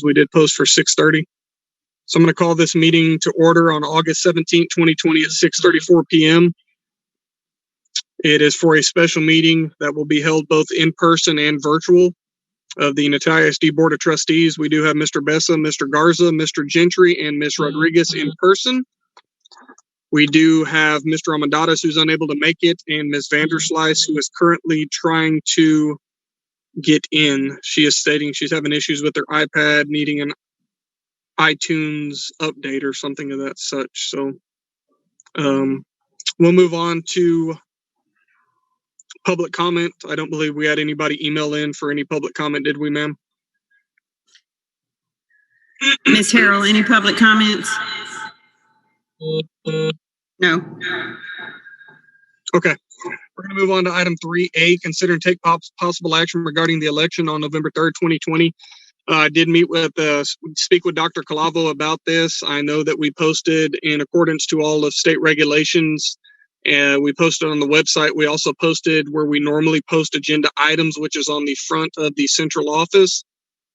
we did post for 6:30. So I'm going to call this meeting to order on August 17th, 2020 at 6:34 p.m. It is for a special meeting that will be held both in person and virtual of the Untitled ISD Board of Trustees. We do have Mr. Bessa, Mr. Garza, Mr. Gentry, and Ms. Rodriguez in person. We do have Mr. Almendares, who's unable to make it, and Ms. Vanderslice, who is currently trying to get in. She is stating she's having issues with her iPad, needing an iTunes update or something of that such. So we'll move on to public comment. I don't believe we had anybody email in for any public comment, did we, ma'am? Ms. Harrell, any public comments? No. Okay. We're going to move on to item 3A, consider and take possible action regarding the election on November 3rd, 2020. I did speak with Dr. Calavo about this. I know that we posted in accordance to all of state regulations, and we posted on the website. We also posted where we normally post agenda items, which is on the front of the central office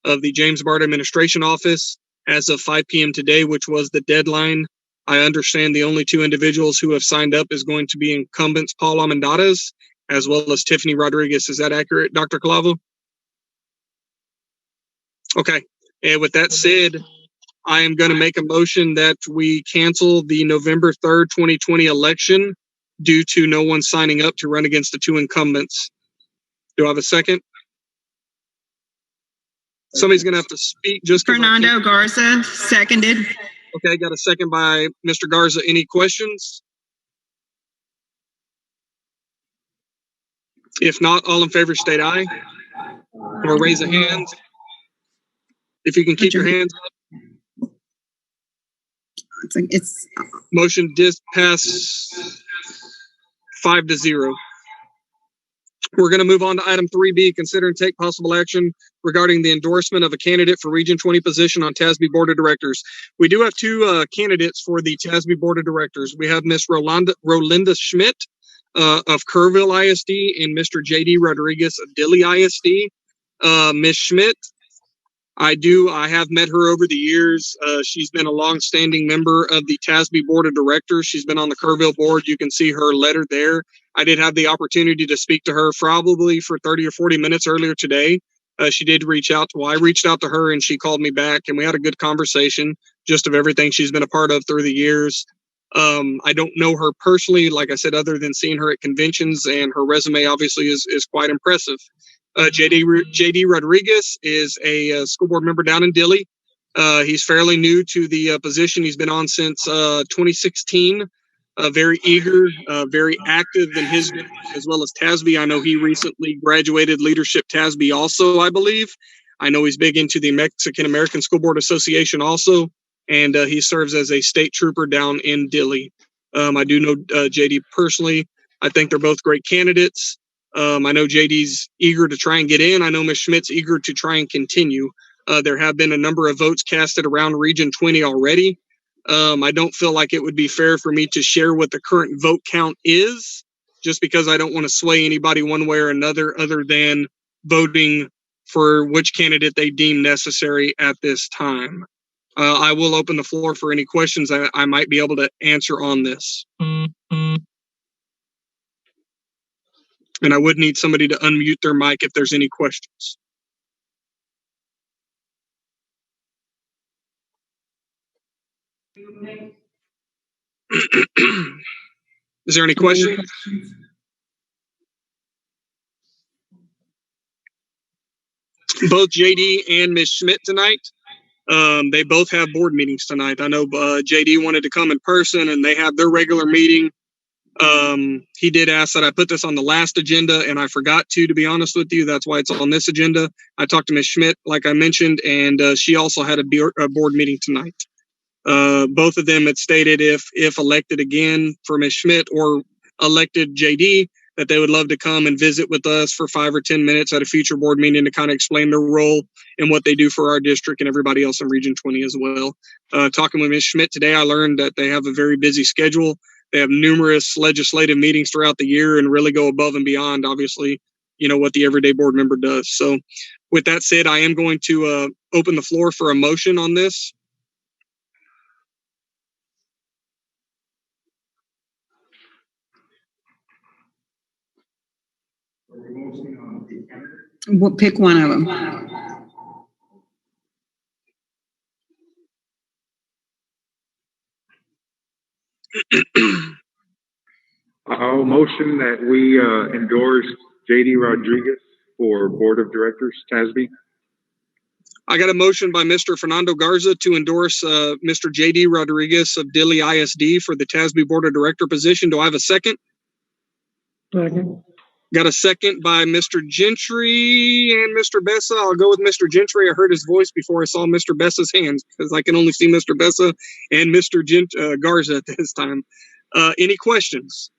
of the James Bard Administration Office as of 5 p.m. today, which was the deadline. I understand the only two individuals who have signed up is going to be incumbents Paul Almendares as well as Tiffany Rodriguez. Is that accurate, Dr. Calavo? Okay. And with that said, I am going to make a motion that we cancel the November 3rd, 2020 election due to no one signing up to run against the two incumbents. Do I have a second? Somebody's going to have to speak. Just Fernando Garza, seconded. Okay, got a second by Mr. Garza. Any questions? If not, all in favor state aye or raise a hand. If you can keep your hands up. It's motion pass 5-0. We're going to move on to item 3B, consider and take possible action regarding the endorsement of a candidate for Region 20 position on Tasby Board of Directors. We do have two candidates for the Tasby Board of Directors. We have Ms. Rolinda Schmidt of Kerrville ISD and Mr. J.D. Rodriguez of Dilley ISD. Ms. Schmidt, I have met her over the years. She's been a long-standing member of the Tasby Board of Directors. She's been on the Kerrville board. You can see her letter there. I did have the opportunity to speak to her probably for 30 or 40 minutes earlier today. She did reach out. I reached out to her and she called me back and we had a good conversation just of everything she's been a part of through the years. I don't know her personally, like I said, other than seeing her at conventions, and her resume obviously is quite impressive. J.D. Rodriguez is a school board member down in Dilley. He's fairly new to the position. He's been on since 2016. Very eager, very active in his, as well as Tasby. I know he recently graduated Leadership Tasby also, I believe. I know he's big into the Mexican American School Board Association also, and he serves as a state trooper down in Dilley. I do know JD personally. I think they're both great candidates. I know JD's eager to try and get in. I know Ms. Schmidt's eager to try and continue. There have been a number of votes casted around Region 20 already. I don't feel like it would be fair for me to share what the current vote count is, just because I don't want to sway anybody one way or another other than voting for which candidate they deem necessary at this time. I will open the floor for any questions I might be able to answer on this. And I would need somebody to unmute their mic if there's any questions. Is there any questions? Both JD and Ms. Schmidt tonight, they both have board meetings tonight. I know JD wanted to come in person and they have their regular meeting. He did ask that I put this on the last agenda, and I forgot to be honest with you. That's why it's on this agenda. I talked to Ms. Schmidt, like I mentioned, and she also had a board meeting tonight. Both of them had stated if elected again for Ms. Schmidt or elected JD, that they would love to come and visit with us for 5 or 10 minutes at a future board meeting to kind of explain their role and what they do for our district and everybody else in Region 20 as well. Talking with Ms. Schmidt today, I learned that they have a very busy schedule. They have numerous legislative meetings throughout the year and really go above and beyond, obviously, what the everyday board member does. So with that said, I am going to open the floor for a motion on this. We'll pick one of them. I'll motion that we endorse J.D. Rodriguez for Board of Directors, Tasby. I got a motion by Mr. Fernando Garza to endorse Mr. J.D. Rodriguez of Dilley ISD for the Tasby Board of Director position. Do I have a second? Second. Got a second by Mr. Gentry and Mr. Bessa. I'll go with Mr. Gentry. I heard his voice before I saw Mr. Bessa's hands because I can only see Mr. Bessa and Mr. Garza at this time. Any questions?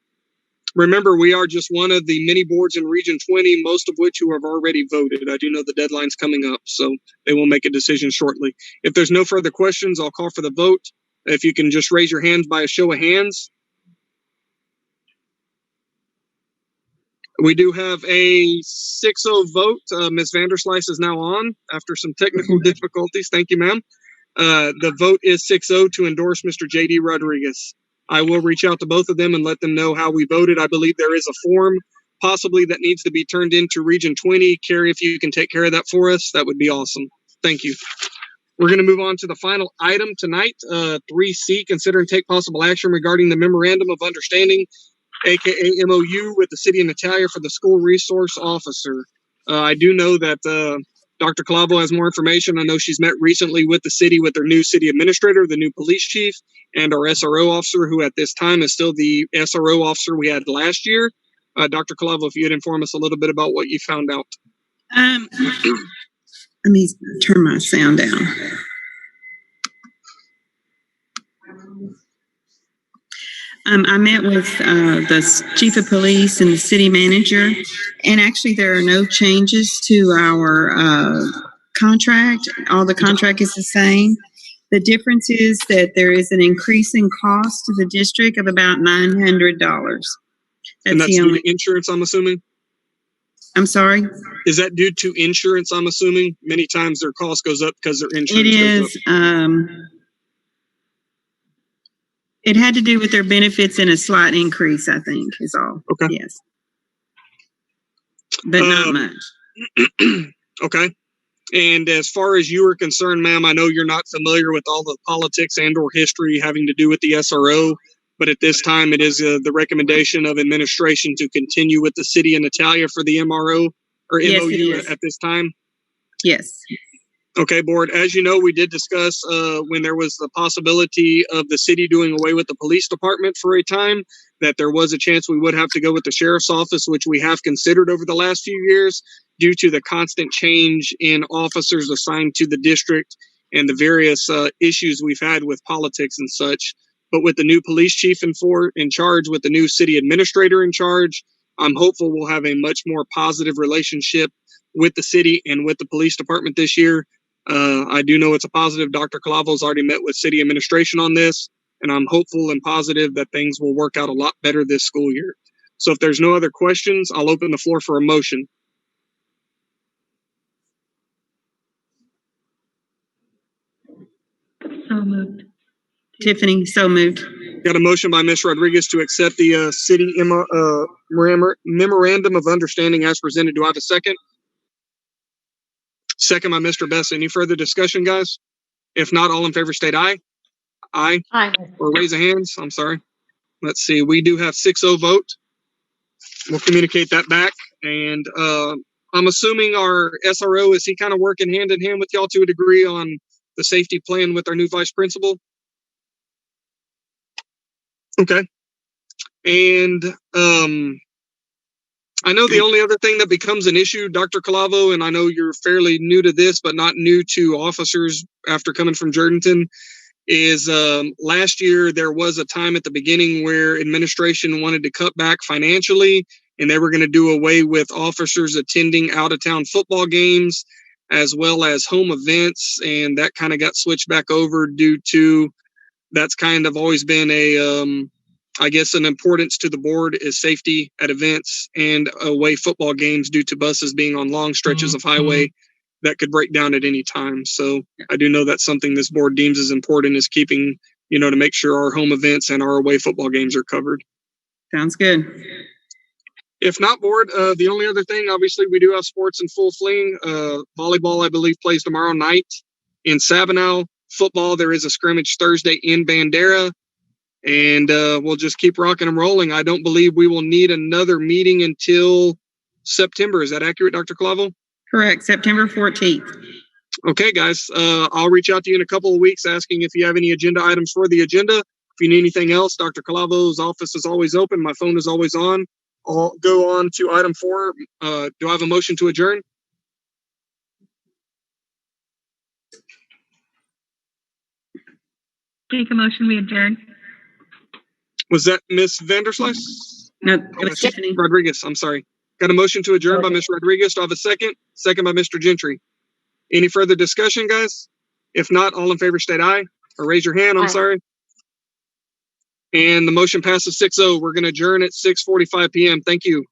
Remember, we are just one of the many boards in Region 20, most of which who have already voted. I do know the deadline's coming up, so they will make a decision shortly. If there's no further questions, I'll call for the vote. If you can just raise your hands by a show of hands. We do have a 6-0 vote. Ms. Vanderslice is now on after some technical difficulties. Thank you, ma'am. The vote is 6-0 to endorse Mr. J.D. Rodriguez. I will reach out to both of them and let them know how we voted. I believe there is a form possibly that needs to be turned into Region 20. Carrie, if you can take care of that for us, that would be awesome. Thank you. We're going to move on to the final item tonight, 3C, consider and take possible action regarding the Memorandum of Understanding, aka MOU, with the City of Natalia for the School Resource Officer. I do know that Dr. Calavo has more information. I know she's met recently with the city with their new city administrator, the new police chief, and our SRO officer, who at this time is still the SRO officer we had last year. Dr. Calavo, if you'd inform us a little bit about what you found out. Let me turn my sound down. I met with the chief of police and the city manager, and actually there are no changes to our contract. All the contract is the same. The difference is that there is an increase in cost to the district of about $900. And that's due to insurance, I'm assuming? I'm sorry? Is that due to insurance, I'm assuming? Many times their cost goes up because their insurance goes up. It is. It had to do with their benefits and a slight increase, I think, is all. Okay. Yes. But not much. Okay. And as far as you are concerned, ma'am, I know you're not familiar with all the politics and or history having to do with the SRO, but at this time it is the recommendation of administration to continue with the City of Natalia for the MRO or Yes, MOU it is. at this time. Yes. Okay, board. As you know, we did discuss when there was the possibility of the city doing away with the police department for a time, that there was a chance we would have to go with the sheriff's office, which we have considered over the last few years due to the constant change in officers assigned to the district and the various issues we've had with politics and such. But with the new police chief in charge, with the new city administrator in charge, I'm hopeful we'll have a much more positive relationship with the city and with the police department this year. I do know it's a positive. Dr. Calavo's already met with city administration on this, and I'm hopeful and positive that things will work out a lot better this school year. So if there's no other questions, I'll open the floor for a motion. So moved. Tiffany, so moved. Got a motion by Ms. Rodriguez to accept the city memorandum of understanding as presented. Do I have a second? Second by Mr. Bessa. Any further discussion, guys? If not, all in favor state aye. Aye. Aye. Or raise of hands. I'm sorry. Let's see. We do have 6-0 vote. We'll communicate that back. And I'm assuming our SRO, is he kind of working hand in hand with y'all to a degree on the safety plan with our new vice principal? Okay. And I know the only other thing that becomes an issue, Dr. Calavo, and I know you're fairly new to this, but not new to officers after coming from Jourdanton, is last year there was a time at the beginning where administration wanted to cut back financially, and they were going to do away with officers attending out-of-town football games as well as home events, and that kind of got switched back over due to that's kind of always been a I guess an importance to the board is safety at events and away football games due to buses being on long stretches of highway that could break down at any time. So I do know that's something this board deems as important, is keeping, to make sure our home events and our away football games are covered. Sounds good. If not, board, the only other thing, obviously, we do have sports in full fling. Volleyball, I believe, plays tomorrow night in Sabinal. Football, there is a scrimmage Thursday in Bandera. And we'll just keep rocking and rolling. I don't believe we will need another meeting until September. Is that accurate, Dr. Clavel? Correct. September 14th. Okay, guys. I'll reach out to you in a couple of weeks asking if you have any agenda items for the agenda. If you need anything else, Dr. Calavo's office is always open. My phone is always on. I'll go on to item 4. Do I have a motion to adjourn? Take a motion, we adjourn. Was that Miss Vanderslice? No, it was Miss Tiffany. Rodriguez, I'm sorry. Got a motion to adjourn by Okay. Miss Rodriguez. Do I have a second? Second by Mr. Gentry. Any further discussion, guys? If not, all in favor state aye, or raise your hand, I'm Aye. sorry. And the motion passes 6-0. We're going to adjourn at 6:45 p.m. Thank you.